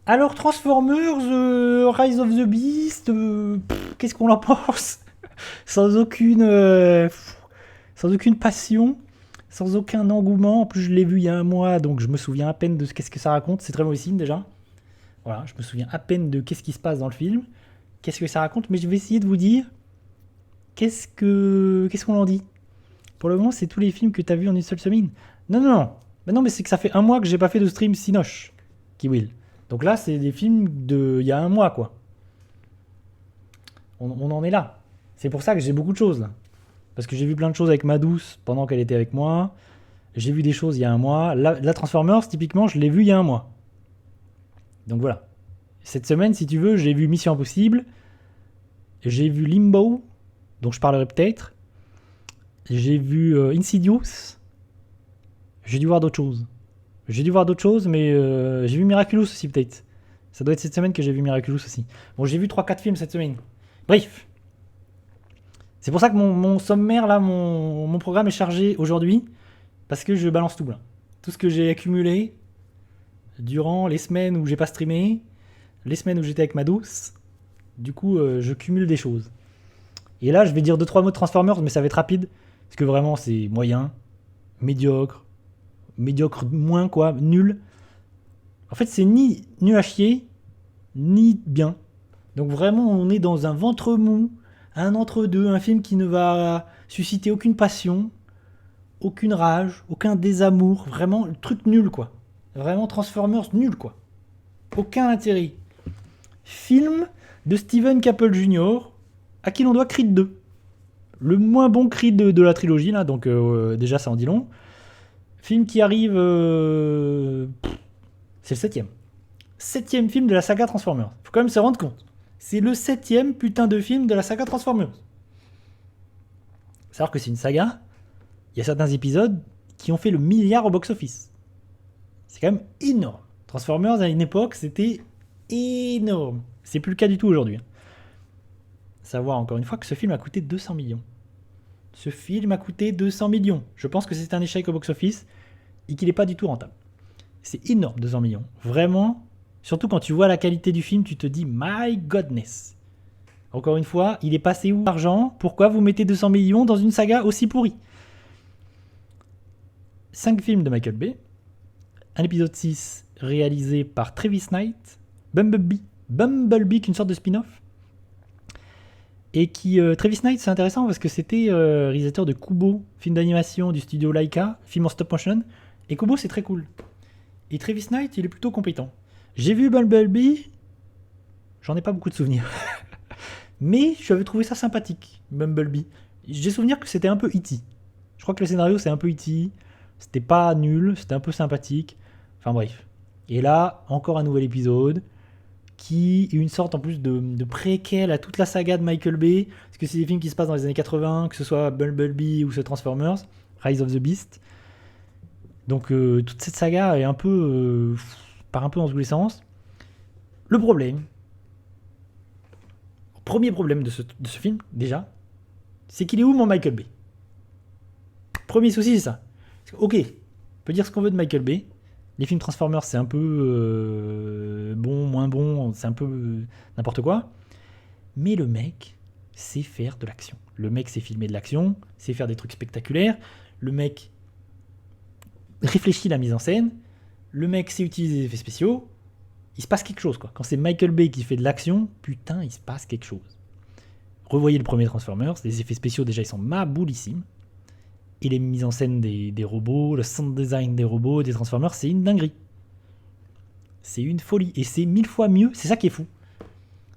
Alors Transformers, Rise of the Beast, qu'est-ce qu'on en pense? Sans aucune, sans aucune passion, sans aucun engouement. En plus, je l'ai vu il y a un mois, donc je me souviens à peine de qu'est-ce que ça raconte. C'est très mauvais signe déjà. Voilà, je me souviens à peine de qu'est-ce qui se passe dans le film, qu'est-ce que ça raconte, mais je vais essayer de vous dire qu'est-ce qu'on en dit. Pour le moment, c'est tous les films que t'as vus en une seule semaine. Non, non, non. Mais non, mais c'est que ça fait un mois que j'ai pas fait de stream Sinoche, qui will. Donc là, c'est des films de il y a un mois, quoi. On en est là. C'est pour ça que j'ai beaucoup de choses là. Parce que j'ai vu plein de choses avec ma douce pendant qu'elle était avec moi. J'ai vu des choses il y a un mois. La Transformers, typiquement, je l'ai vu il y a un mois. Donc voilà. Cette semaine, si tu veux, j'ai vu Mission Impossible. J'ai vu Limbo, dont je parlerai peut-être. J'ai vu Insidious. J'ai dû voir d'autres choses. Mais j'ai vu Miraculous aussi, peut-être. Ça doit être cette semaine que j'ai vu Miraculous aussi. Bon, j'ai vu 3-4 films cette semaine. Bref. C'est pour ça que mon sommaire, là, mon programme est chargé aujourd'hui. Parce que je balance tout, là. Tout ce que j'ai accumulé durant les semaines où j'ai pas streamé, les semaines où j'étais avec ma douce. Du coup, je cumule des choses. Et là, je vais dire 2-3 mots de Transformers, mais ça va être rapide. Parce que vraiment, c'est moyen, médiocre, médiocre moins quoi, nul. En fait, c'est ni nul à chier, ni bien. Donc vraiment, on est dans un ventre mou, un entre-deux, un film qui ne va susciter aucune passion, aucune rage, aucun désamour. Vraiment, le truc nul quoi. Vraiment, Transformers nul quoi. Aucun intérêt. Film de Steven Caple Jr., à qui l'on doit Creed 2. Le moins bon Creed de la trilogie, là, donc déjà ça en dit long. Film qui arrive. C'est le septième. Septième film de la saga Transformers. Faut quand même se rendre compte. C'est le septième putain de film de la saga Transformers. Savoir que c'est une saga, il y a certains épisodes qui ont fait le milliard au box-office. C'est quand même énorme. Transformers, à une époque, c'était énorme. C'est plus le cas du tout aujourd'hui. Savoir encore une fois que ce film a coûté 200 millions. Ce film a coûté 200 millions. Je pense que c'est un échec au box-office et qu'il n'est pas du tout rentable. C'est énorme, 200 millions. Vraiment, surtout quand tu vois la qualité du film, tu te dis my godness. Encore une fois, il est passé où l'argent? Pourquoi vous mettez 200 millions dans une saga aussi pourrie? 5 films de Michael Bay. Un épisode 6 réalisé par Travis Knight. Bumblebee, qui est une sorte de spin-off. Et qui, Travis Knight, c'est intéressant parce que c'était réalisateur de Kubo, film d'animation du studio Laika, film en stop motion. Et Kubo, c'est très cool. Et Travis Knight, il est plutôt compétent. J'ai vu Bumblebee, j'en ai pas beaucoup de souvenirs. Mais j'avais trouvé ça sympathique, Bumblebee. J'ai souvenir que c'était un peu E.T. Je crois que le scénario, c'est un peu E.T. C'était pas nul, c'était un peu sympathique. Enfin bref. Et là, encore un nouvel épisode qui est une sorte en plus de préquel à toute la saga de Michael Bay, parce que c'est des films qui se passent dans les années 80, que ce soit Bumblebee ou ce Transformers, Rise of the Beast. Donc toute cette saga est un peu part un peu dans tous les sens. Le problème, premier problème de ce film déjà, c'est qu'il est où mon Michael Bay? Premier souci c'est ça. Ok, on peut dire ce qu'on veut de Michael Bay. Les films Transformers c'est un peu bon, moins bon, c'est un peu n'importe quoi. Mais le mec sait faire de l'action. Le mec sait filmer de l'action, sait faire des trucs spectaculaires. Le mec réfléchit la mise en scène. Le mec sait utiliser des effets spéciaux. Il se passe quelque chose quoi. Quand c'est Michael Bay qui fait de l'action, putain, il se passe quelque chose. Revoyez le premier Transformers, les effets spéciaux déjà ils sont maboulissimes. Et les mises en scène des robots, le sound design des robots, des Transformers, c'est une dinguerie. C'est une folie. Et c'est 1000 fois mieux, c'est ça qui est fou.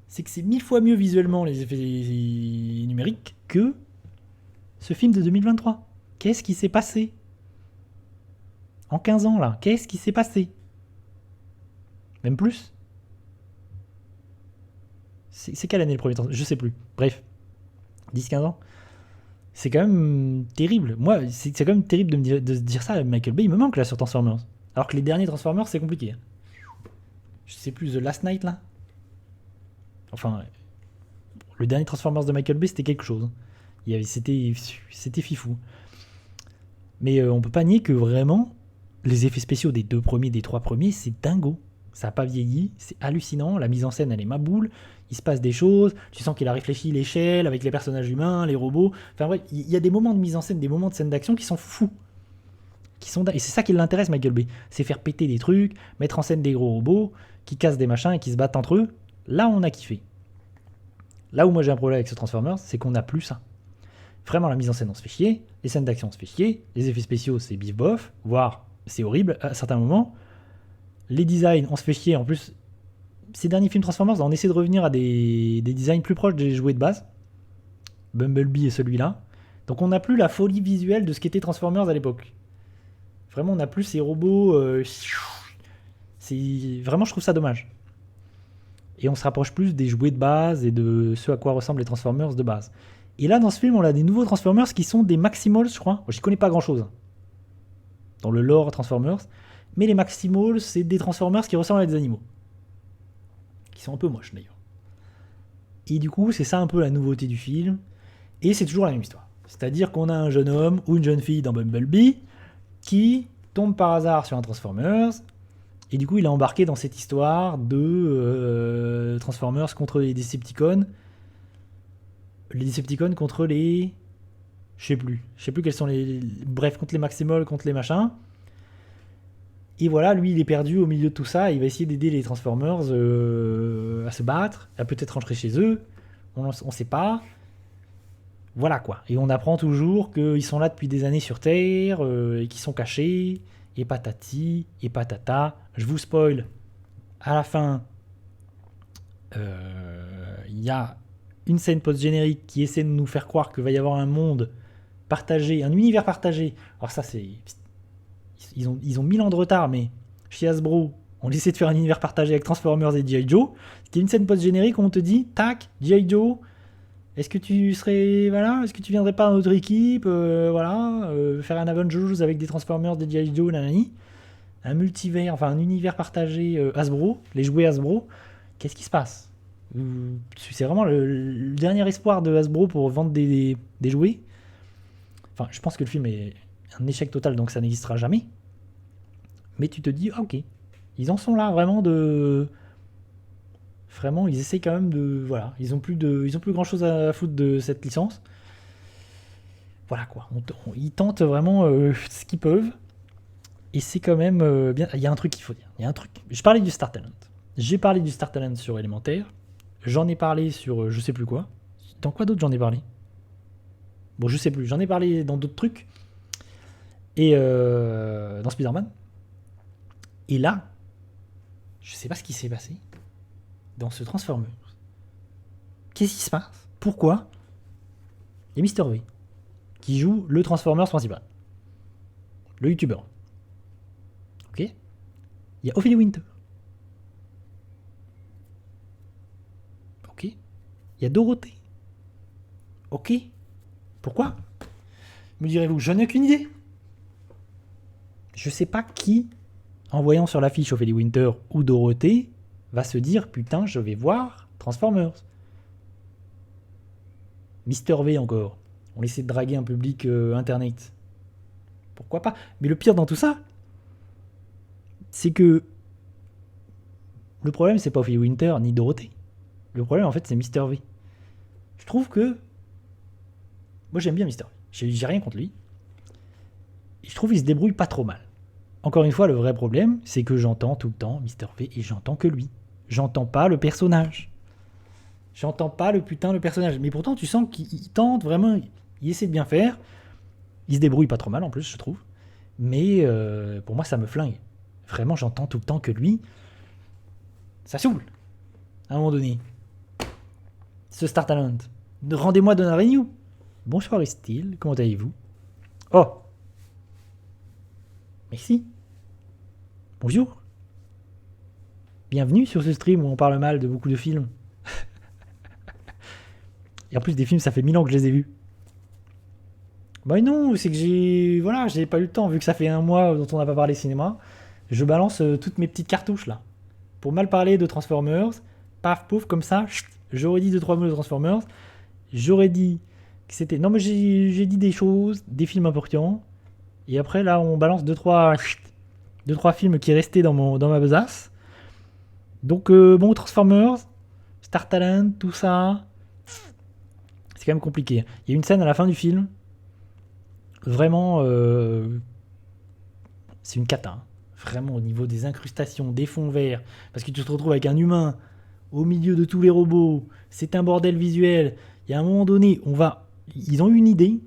C'est que c'est 1000 fois mieux visuellement les effets numériques que ce film de 2023. Qu'est-ce qui s'est passé en 15 ans là? Qu'est-ce qui s'est passé? Même plus? C'est quelle année le premier Transformers? Je sais plus. Bref, 10-15 ans. C'est quand même terrible. Moi, c'est quand même terrible de se dire ça. Michael Bay, il me manque là sur Transformers. Alors que les derniers Transformers, c'est compliqué. Je sais plus, The Last Night là. Enfin, le dernier Transformers de Michael Bay, c'était quelque chose. C'était fifou. Mais on peut pas nier que vraiment, les effets spéciaux des 2 premiers, des 3 premiers, c'est dingo. Ça n'a pas vieilli, c'est hallucinant, la mise en scène elle est maboule, il se passe des choses, tu sens qu'il a réfléchi l'échelle avec les personnages humains, les robots, enfin bref, il y a des moments de mise en scène, des moments de scène d'action qui sont fous. Et c'est ça qui l'intéresse Michael Bay, c'est faire péter des trucs, mettre en scène des gros robots, qui cassent des machins et qui se battent entre eux. Là on a kiffé. Là où moi j'ai un problème avec ce Transformers, c'est qu'on n'a plus ça. Vraiment la mise en scène on se fait chier, les scènes d'action on se fait chier, les effets spéciaux c'est bif bof, voire c'est horrible à certains moments. Les designs, on se fait chier. En plus, ces derniers films Transformers, on essaie de revenir à des designs plus proches des jouets de base. Bumblebee et celui-là. Donc on n'a plus la folie visuelle de ce qu'était Transformers à l'époque. Vraiment, on n'a plus ces robots. Vraiment, je trouve ça dommage. Et on se rapproche plus des jouets de base et de ce à quoi ressemblent les Transformers de base. Et là, dans ce film, on a des nouveaux Transformers qui sont des Maximals, je crois. J'y connais pas grand-chose. Dans le lore Transformers. Mais les Maximals, c'est des Transformers qui ressemblent à des animaux. Qui sont un peu moches d'ailleurs. Et du coup, c'est ça un peu la nouveauté du film. Et c'est toujours la même histoire. C'est-à-dire qu'on a un jeune homme ou une jeune fille dans Bumblebee qui tombe par hasard sur un Transformers. Et du coup, il est embarqué dans cette histoire de Transformers contre les Decepticons. Les Decepticons contre les... Je sais plus quels sont les... Bref, contre les Maximals, contre les machins. Et voilà, lui, il est perdu au milieu de tout ça. Il va essayer d'aider les Transformers à se battre, à peut-être rentrer chez eux. On sait pas. Voilà quoi. Et on apprend toujours qu'ils sont là depuis des années sur Terre, et qu'ils sont cachés, et patati, et patata. Je vous spoil. À la fin, il y a une scène post-générique qui essaie de nous faire croire qu'il va y avoir un monde partagé, un univers partagé. Alors ça, c'est... Ils ont 1000 ans de retard, mais chez Hasbro, on essaie de faire un univers partagé avec Transformers et G.I. Joe. C'était une scène post-générique où on te dit, tac, G.I. Joe, est-ce que tu serais, voilà, est-ce que tu viendrais pas dans notre équipe, faire un Avengers avec des Transformers, des G.I. Joe, nanani, un multivers, enfin un univers partagé Hasbro, les jouets Hasbro. Qu'est-ce qui se passe? C'est vraiment le dernier espoir de Hasbro pour vendre des jouets. Enfin, je pense que le film est un échec total, donc ça n'existera jamais. Mais tu te dis, ah, ok, ils en sont là vraiment de... Vraiment, ils essaient quand même de... Voilà, ils ont plus grand chose à foutre de cette licence. Voilà quoi, ils tentent vraiment ce qu'ils peuvent. Et c'est quand même bien. Il y a un truc qu'il faut dire. Il y a un truc. Je parlais du Star Talent. J'ai parlé du Star Talent sur Élémentaire. J'en ai parlé sur je sais plus quoi. Dans quoi d'autre j'en ai parlé? Bon, je sais plus. J'en ai parlé dans d'autres trucs. Et dans Spider-Man. Et là, je sais pas ce qui s'est passé dans ce Transformers. Qu'est-ce qui se passe? Pourquoi? Il y a Mister V qui joue le Transformers principal. Le youtubeur. Ok? Il y a Ophélie Winter. Ok? Il y a Dorothée. Ok? Pourquoi? Me direz-vous, je n'ai aucune idée. Je sais pas qui, en voyant sur l'affiche Ophélie Winter ou Dorothée, va se dire putain, je vais voir Transformers. Mister V encore. On essaie de draguer un public internet. Pourquoi pas? Mais le pire dans tout ça, c'est que le problème, c'est pas Ophélie Winter ni Dorothée. Le problème, en fait, c'est Mister V. Je trouve que... Moi, j'aime bien Mister V. J'ai rien contre lui. Et je trouve qu'il se débrouille pas trop mal. Encore une fois, le vrai problème, c'est que j'entends tout le temps Mister V et j'entends que lui. J'entends pas le personnage. J'entends pas le putain de personnage. Mais pourtant, tu sens qu'il tente vraiment... Il essaie de bien faire. Il se débrouille pas trop mal, en plus, je trouve. Mais pour moi, ça me flingue. Vraiment, j'entends tout le temps que lui. Ça saoule. À un moment donné. Ce Star Talent. Rendez-moi Donna Renew. Bonsoir Aristide, comment allez-vous? Oh. Merci. Bonjour. Bienvenue sur ce stream où on parle mal de beaucoup de films. Et en plus des films, ça fait 1000 ans que je les ai vus. Bah non, c'est que j'ai pas eu le temps, vu que ça fait un mois dont on n'a pas parlé cinéma. Je balance toutes mes petites cartouches là. Pour mal parler de Transformers, paf pouf, comme ça, j'aurais dit 2-3 mots de Transformers. J'aurais dit que c'était... Non mais j'ai dit des choses, des films importants. Et après là, on balance 2-3 films qui restaient dans ma besace. Donc bon, Transformers, Star Talent, tout ça, c'est quand même compliqué. Il y a une scène à la fin du film, vraiment, c'est une cata. Hein. Vraiment au niveau des incrustations, des fonds verts, parce que tu te retrouves avec un humain au milieu de tous les robots, c'est un bordel visuel. Il y a un moment donné, ils ont eu une idée.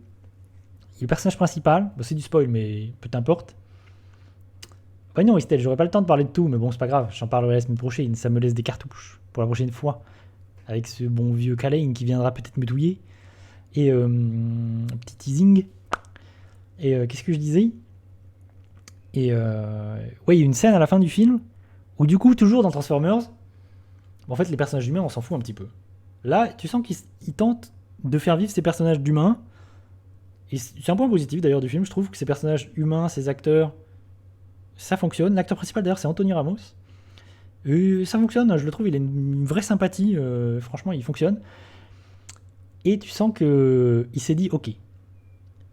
Le personnage principal, c'est du spoil, mais peu t'importe. Bah non, Estelle, j'aurais pas le temps de parler de tout, mais bon, c'est pas grave, j'en parlerai la semaine prochaine. Ça me laisse des cartouches pour la prochaine fois. Avec ce bon vieux Kalein qui viendra peut-être me douiller. Et un petit teasing. Et qu'est-ce que je disais? Et ouais, il y a une scène à la fin du film où, du coup, toujours dans Transformers, en fait, les personnages humains, on s'en fout un petit peu. Là, tu sens qu'ils tentent de faire vivre ces personnages d'humains. Et c'est un point positif d'ailleurs du film, je trouve que ces personnages humains, ces acteurs, ça fonctionne. L'acteur principal d'ailleurs, c'est Anthony Ramos. Et ça fonctionne, je le trouve, il a une vraie sympathie, franchement, il fonctionne. Et tu sens qu'il s'est dit, ok,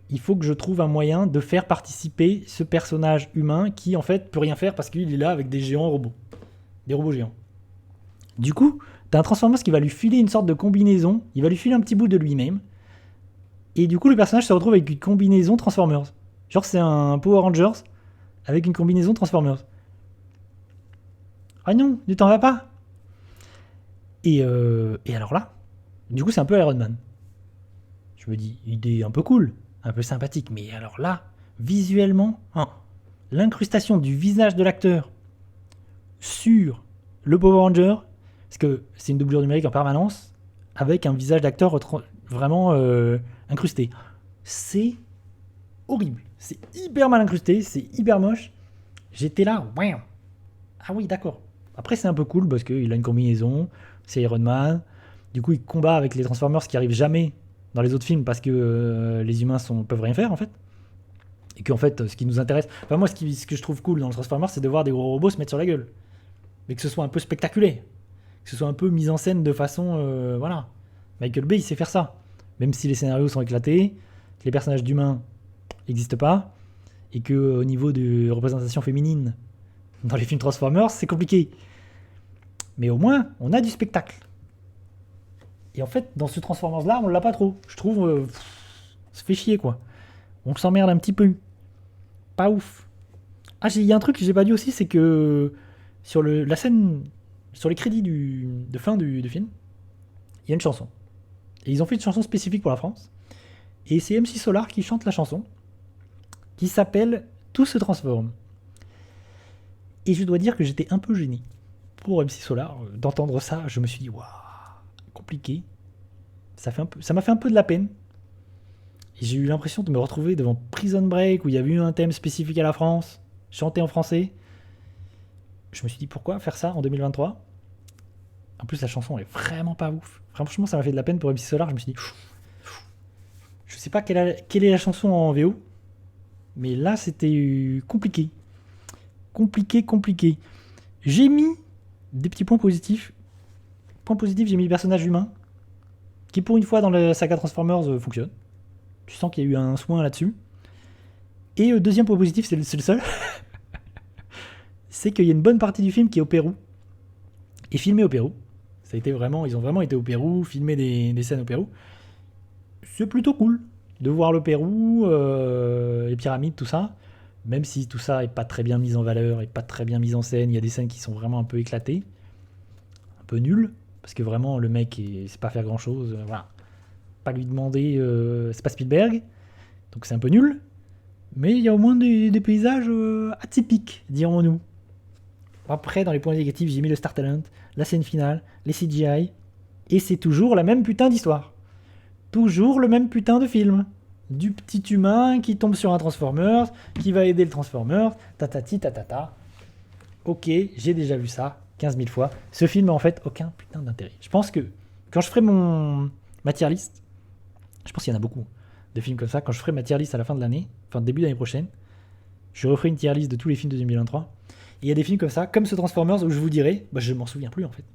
il faut que je trouve un moyen de faire participer ce personnage humain qui, en fait, peut rien faire parce qu'il est là avec des géants robots. Des robots géants. Du coup, t'as un Transformers qui va lui filer une sorte de combinaison, il va lui filer un petit bout de lui-même. Et du coup, le personnage se retrouve avec une combinaison Transformers. Genre, c'est un Power Rangers avec une combinaison Transformers. Ah non, ne t'en vas pas. Et alors là, du coup, c'est un peu Iron Man. Je me dis, idée un peu cool, un peu sympathique. Mais alors là, visuellement, l'incrustation du visage de l'acteur sur le Power Ranger, parce que c'est une doublure numérique en permanence, avec un visage d'acteur vraiment incrusté. C'est horrible. C'est hyper mal incrusté, c'est hyper moche. J'étais là, ouais. Ah oui, d'accord. Après, c'est un peu cool parce qu'il a une combinaison, c'est Iron Man. Du coup, il combat avec les Transformers, ce qui arrive jamais dans les autres films parce que les humains peuvent rien faire en fait. Et qu'en fait, ce qui nous intéresse. Enfin, moi, ce que je trouve cool dans le Transformers, c'est de voir des gros robots se mettre sur la gueule. Mais que ce soit un peu spectaculaire. Que ce soit un peu mis en scène de façon. Voilà. Michael Bay, il sait faire ça. Même si les scénarios sont éclatés, que les personnages d'humains n'existent pas, et que au niveau de représentation féminine dans les films Transformers, c'est compliqué. Mais au moins, on a du spectacle. Et en fait, dans ce Transformers-là, on l'a pas trop. Je trouve, ça fait chier, quoi. On s'emmerde un petit peu. Pas ouf. Ah, il y a un truc que j'ai pas dit aussi, c'est que sur la scène, sur les crédits de fin du film, il y a une chanson. Et ils ont fait une chanson spécifique pour la France. Et c'est MC Solar qui chante la chanson, qui s'appelle Tout se transforme. Et je dois dire que j'étais un peu gêné pour MC Solar d'entendre ça. Je me suis dit, waouh, compliqué. Ça m'a fait un peu de la peine. Et j'ai eu l'impression de me retrouver devant Prison Break où il y avait eu un thème spécifique à la France, chanté en français. Je me suis dit, pourquoi faire ça en 2023 ? En plus, la chanson elle est vraiment pas ouf. Franchement, ça m'a fait de la peine pour MC Solar. Je me suis dit, je sais pas quelle est la chanson en VO, mais là, c'était compliqué. Compliqué. J'ai mis des petits points positifs. Point positif, j'ai mis le personnage humain, qui pour une fois dans la saga Transformers fonctionne. Tu sens qu'il y a eu un soin là-dessus. Et deuxième point positif, c'est le seul, c'est qu'il y a une bonne partie du film qui est au Pérou, et filmé au Pérou. Ils ont vraiment été au Pérou, filmé des scènes au Pérou. C'est plutôt cool de voir le Pérou, les pyramides, tout ça. Même si tout ça est pas très bien mis en valeur, et pas très bien mis en scène, il y a des scènes qui sont vraiment un peu éclatées, un peu nulles, parce que vraiment le mec sait pas faire grand chose. Voilà. Pas lui demander, c'est pas Spielberg, donc c'est un peu nul. Mais il y a au moins des paysages atypiques, dirons-nous. Après, dans les points négatifs, j'ai mis le Star Talent, la scène finale, les CGI, et c'est toujours la même putain d'histoire. Toujours le même putain de film. Du petit humain qui tombe sur un Transformers, qui va aider le Transformers, tatati tatata. Ok, j'ai déjà vu ça 15 000 fois. Ce film a en fait aucun putain d'intérêt. Je pense que quand je ferai ma tier list, je pense qu'il y en a beaucoup de films comme ça, quand je ferai ma tier list à la fin de l'année, enfin début d'année prochaine, je referai une tier list de tous les films de 2023. Et il y a des films comme ça, comme ce Transformers, où je vous dirai, je m'en souviens plus en fait.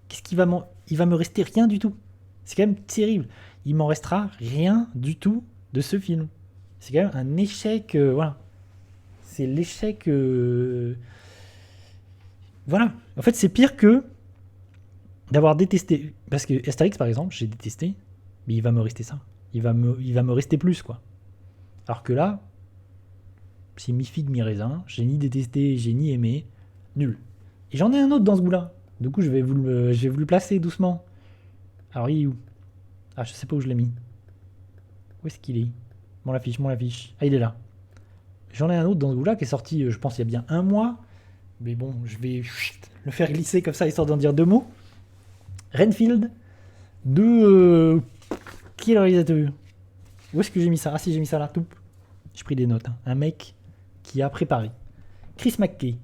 Qu'est-ce qu'il va il va me rester rien du tout. C'est quand même terrible. Il m'en restera rien du tout de ce film. C'est quand même un échec, voilà. C'est l'échec Voilà. En fait, c'est pire que d'avoir détesté. Parce que Astérix, par exemple, j'ai détesté, mais il va me rester ça. Il va me rester plus, quoi. Alors que là, c'est mi-figue, mi-raisin. J'ai ni détesté, j'ai ni aimé. Nul. Et j'en ai un autre dans ce goût-là. Du coup, je vais vous le placer doucement. Alors, il est où? Ah, je sais pas où je l'ai mis. Où est-ce qu'il est? Mon affiche. Ah, il est là. J'en ai un autre dans ce goût-là qui est sorti, je pense, il y a bien un mois. Mais bon, je vais le faire glisser comme ça, histoire d'en dire 2 mots. Renfield, de... qui est le réalisateur? Où est-ce que j'ai mis ça? Ah si, j'ai mis ça là, tout. J'ai pris des notes. Hein. Un mec qui a préparé. Chris McKay.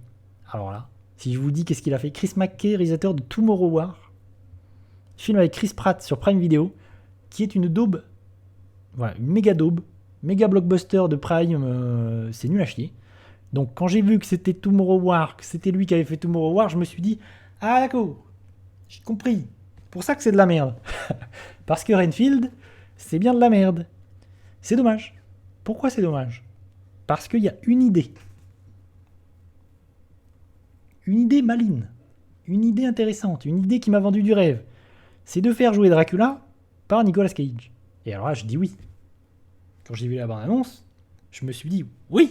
Alors là, si je vous dis qu'est-ce qu'il a fait. Chris McKay, réalisateur de Tomorrow War. Film avec Chris Pratt sur Prime Video, qui est une daube. Voilà, une méga daube. Méga blockbuster de Prime, c'est nul à chier. Donc quand j'ai vu que c'était Tomorrow War, que c'était lui qui avait fait Tomorrow War, je me suis dit, ah d'accord, j'ai compris. Pour ça que c'est de la merde. Parce que Renfield, c'est bien de la merde. C'est dommage. Pourquoi c'est dommage? Parce qu'il y a une idée. Une idée maligne. Une idée intéressante. Une idée qui m'a vendu du rêve. C'est de faire jouer Dracula par Nicolas Cage. Et alors là, je dis oui. Quand j'ai vu la bande-annonce, je me suis dit oui.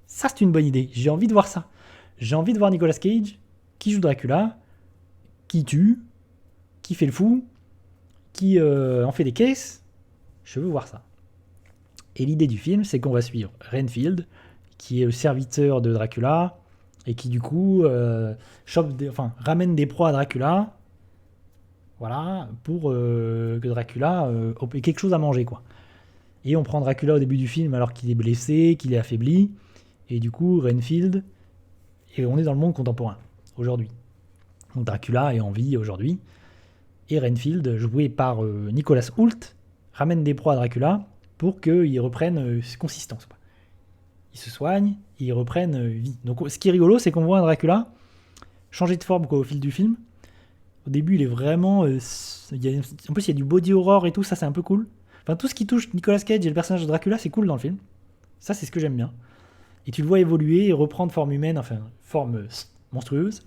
Ça, c'est une bonne idée. J'ai envie de voir ça. J'ai envie de voir Nicolas Cage qui joue Dracula, qui tue, qui fait le fou, qui en fait des caisses. Je veux voir ça. Et l'idée du film, c'est qu'on va suivre Renfield, qui est le serviteur de Dracula, et qui du coup ramène des proies à Dracula, voilà, pour que Dracula ait quelque chose à manger, quoi. Et on prend Dracula au début du film alors qu'il est blessé, qu'il est affaibli, et du coup Renfield, et on est dans le monde contemporain, aujourd'hui. Donc Dracula est en vie aujourd'hui, et Renfield, joué par Nicolas Hoult, ramène des proies à Dracula pour qu'il reprenne consistance. Quoi. Il se soigne, et il reprenne vie. Donc ce qui est rigolo, c'est qu'on voit un Dracula changer de forme quoi, au fil du film. Au début, il est vraiment... en plus, il y a du body horror et tout, ça c'est un peu cool. Enfin, tout ce qui touche Nicolas Cage et le personnage de Dracula, c'est cool dans le film. Ça, c'est ce que j'aime bien. Et tu le vois évoluer et reprendre forme humaine, enfin, forme monstrueuse,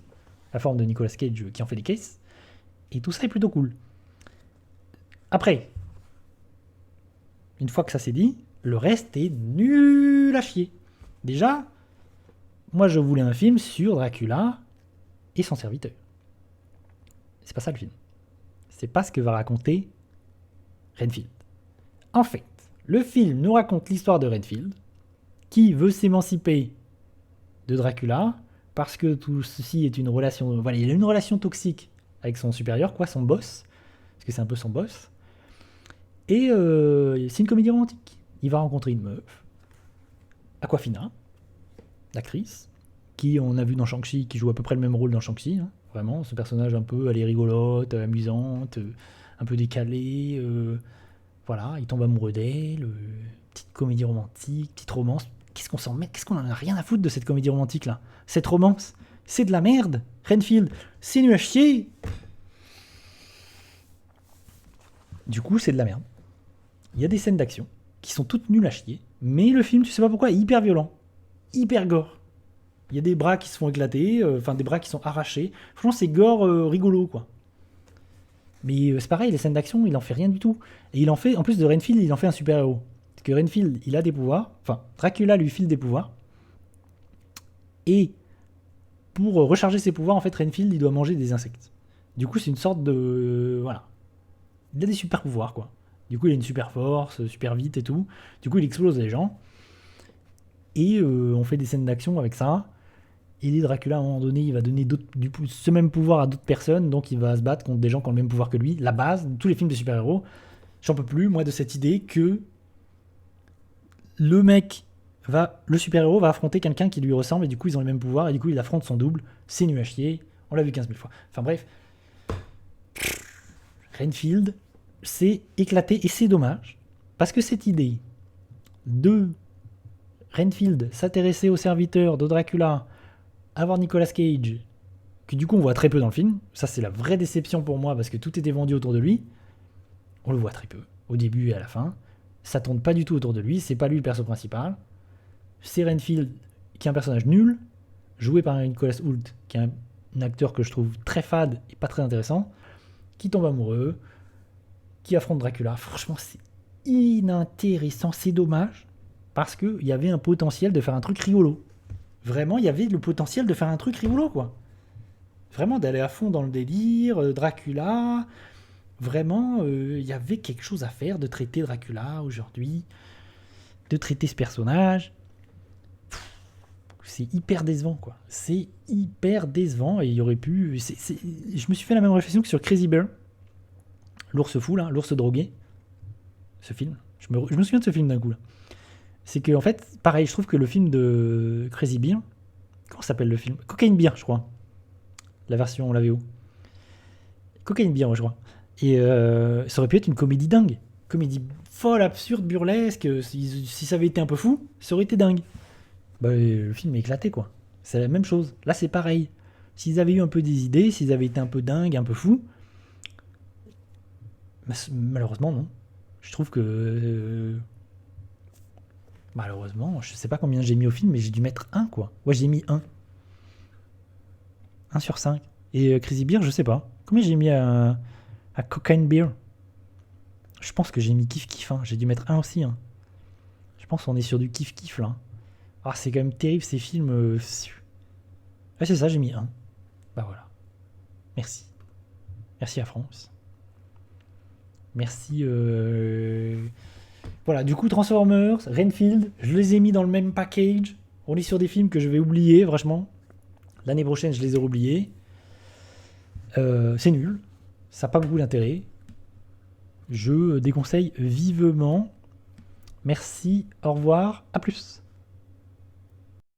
la forme de Nicolas Cage qui en fait des caisses. Et tout ça est plutôt cool. Après, une fois que ça c'est dit, le reste est nul à chier. Déjà, moi je voulais un film sur Dracula et son serviteur. C'est pas ça le film. C'est pas ce que va raconter Renfield. En fait, le film nous raconte l'histoire de Renfield, qui veut s'émanciper de Dracula, parce que tout ceci est une relation... Voilà, il a une relation toxique avec son supérieur, quoi, son boss, parce que c'est un peu son boss. Et c'est une comédie romantique. Il va rencontrer une meuf, Aquafina, l'actrice, qui on a vu dans Shang-Chi, qui joue à peu près le même rôle dans Shang-Chi, hein, vraiment, ce personnage un peu, elle est rigolote, amusante, un peu décalée, voilà, il tombe amoureux d'elle, petite comédie romantique, petite romance. Qu'est-ce qu'on s'en met? Qu'est-ce qu'on en a rien à foutre de cette comédie romantique là? Cette romance, c'est de la merde. Renfield, c'est nul à chier. Du coup, c'est de la merde. Il y a des scènes d'action qui sont toutes nulles à chier, mais le film, tu sais pas pourquoi, est hyper violent, hyper gore. Il y a des bras qui se font éclater, enfin des bras qui sont arrachés. Franchement, c'est gore rigolo, quoi. Mais c'est pareil, les scènes d'action, il en fait rien du tout. Et il en fait, en plus de Renfield, il en fait un super-héros. Parce que Renfield, il a des pouvoirs, enfin, Dracula lui file des pouvoirs. Et pour recharger ses pouvoirs, en fait, Renfield, il doit manger des insectes. Du coup, c'est une sorte de... Voilà. Il a des super-pouvoirs, quoi. Du coup, il a une super force, super vite et tout. Du coup, il explose les gens. Et on fait des scènes d'action avec ça. Et Dracula, à un moment donné, il va donner ce même pouvoir à d'autres personnes. Donc, il va se battre contre des gens qui ont le même pouvoir que lui. La base de tous les films de super-héros. J'en peux plus, moi, de cette idée que le super-héros va affronter quelqu'un qui lui ressemble. Et du coup, ils ont les mêmes pouvoirs. Et du coup, il affronte son double. C'est nul à chier. On l'a vu 15 000 fois. Enfin bref. Renfield, c'est éclaté. Et c'est dommage. Parce que cette idée de Renfield s'intéresser aux serviteurs de Dracula, avoir Nicolas Cage, que du coup on voit très peu dans le film, ça c'est la vraie déception pour moi parce que tout était vendu autour de lui, on le voit très peu, au début et à la fin, ça tourne pas du tout autour de lui, c'est pas lui le perso principal, c'est Renfield qui est un personnage nul, joué par Nicolas Hoult, qui est un acteur que je trouve très fade et pas très intéressant, qui tombe amoureux, qui affronte Dracula. Franchement, c'est inintéressant, c'est dommage, parce qu'il y avait un potentiel de faire un truc rigolo. Vraiment, il y avait le potentiel de faire un truc rigolo, quoi. Vraiment, d'aller à fond dans le délire, Dracula. Vraiment, il y avait quelque chose à faire, de traiter Dracula aujourd'hui, de traiter ce personnage. C'est hyper décevant, quoi. C'est hyper décevant, et il y aurait pu... Je me suis fait la même réflexion que sur Crazy Bear, l'ours fou, là, l'ours drogué. Ce film. Je me souviens de ce film d'un coup, là. C'est que, en fait, pareil, je trouve que le film de Crazy Bear... Comment s'appelle le film? Cocaine Bear, je crois. La version, la VO. Cocaine Bear, je crois. Et ça aurait pu être une comédie dingue. Comédie folle, absurde, burlesque. Si ça avait été un peu fou, ça aurait été dingue. Bah, le film est éclaté, quoi. C'est la même chose. Là, c'est pareil. S'ils avaient eu un peu des idées, s'ils avaient été un peu dingues, un peu fous, malheureusement, non. Je trouve que... malheureusement, je sais pas combien j'ai mis au film, mais j'ai dû mettre 1, quoi. Ouais, j'ai mis 1. 1 sur 5. Et Crazy Bear, je sais pas. Combien j'ai mis à Cocaine Bear? Je pense que j'ai mis kiff-kiff. Hein. J'ai dû mettre 1 aussi. Hein. Je pense qu'on est sur du kiff-kiff, là. Ah, c'est quand même terrible, ces films. Ouais, c'est ça, j'ai mis 1. Bah voilà. Merci. Merci à France. Merci. Voilà, du coup, Transformers, Renfield, je les ai mis dans le même package. On est sur des films que je vais oublier, franchement. L'année prochaine, je les aurai oubliés. C'est nul. Ça n'a pas beaucoup d'intérêt. Je déconseille vivement. Merci, au revoir, à plus.